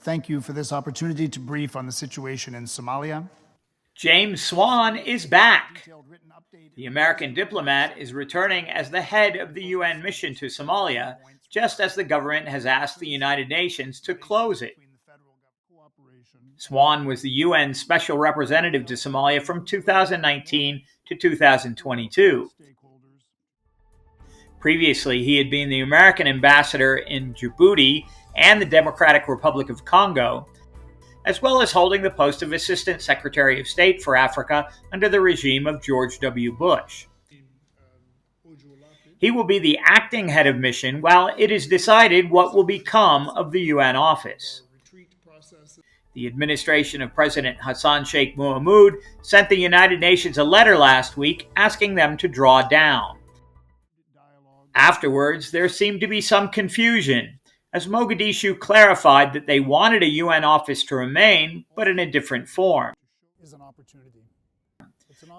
Thank you for this opportunity to brief on the situation in Somalia. James Swan is back. The American diplomat is returning as the head of the UN mission to Somalia, just as the government has asked the United Nations to close it. Swan was the UN Special Representative to Somalia from 2019 to 2022. Previously, he had been the American ambassador in Djibouti and the Democratic Republic of Congo, as well as holding the post of Assistant Secretary of State for Africa under the regime of George W. Bush. He will be the acting head of mission while it is decided what will become of the UN office. The administration of President Hassan Sheikh Mohamud sent the United Nations a letter last week asking them to draw down. Afterwards, there seemed to be some confusion, as Mogadishu clarified that they wanted a UN office to remain, but in a different form.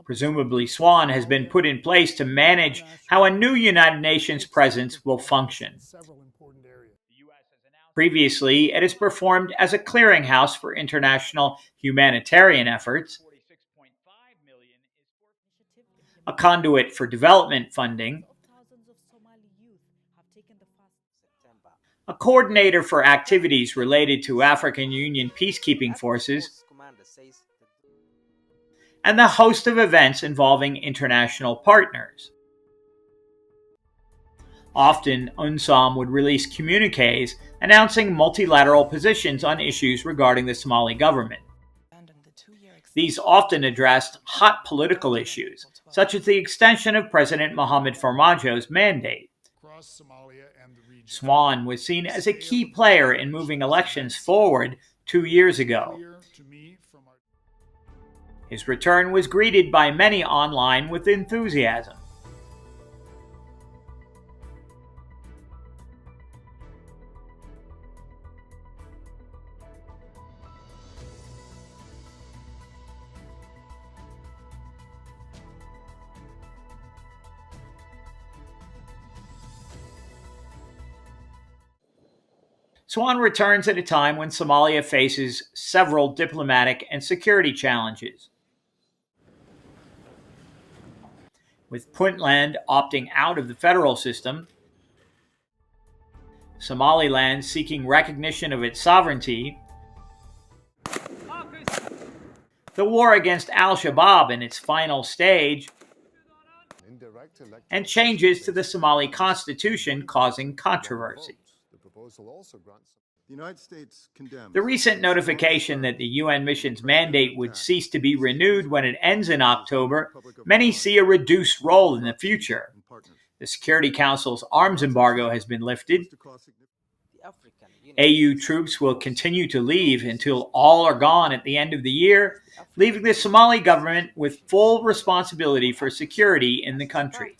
Presumably, Swan has been put in place to manage how a new United Nations presence will function. Previously, it has performed as a clearinghouse for international humanitarian efforts, a conduit for development funding, a coordinator for activities related to African Union peacekeeping forces, and the host of events involving international partners. Often, UNSOM would release communiques announcing multilateral positions on issues regarding the Somali government. These often addressed hot political issues, such as the extension of President Mohamed Farmajo's mandate. Swan was seen as a key player in moving elections forward 2 years ago. His return was greeted by many online with enthusiasm. Swan returns at a time when Somalia faces several diplomatic and security challenges. With Puntland opting out of the federal system, Somaliland seeking recognition of its sovereignty, the war against al-Shabaab in its final stage, and changes to the Somali constitution causing controversy. The recent notification that the UN mission's mandate would cease to be renewed when it ends in October, many see a reduced role in the future. The Security Council's arms embargo has been lifted. AU troops will continue to leave until all are gone at the end of the year, leaving the Somali government with full responsibility for security in the country.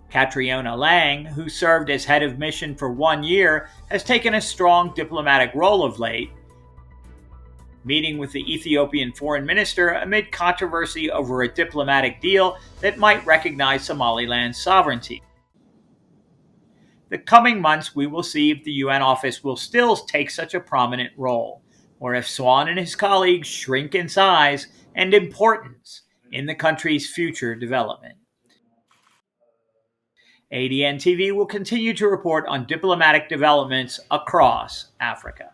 Catriona Lang, who served as head of mission for 1 year, has taken a strong diplomatic role of late, meeting with the Ethiopian foreign minister amid controversy over a diplomatic deal that might recognize Somaliland's sovereignty. The coming months we will see if the UN office will still take such a prominent role, or if Swan and his colleagues shrink in size and importance in the country's future development. ADN TV will continue to report on diplomatic developments across Africa.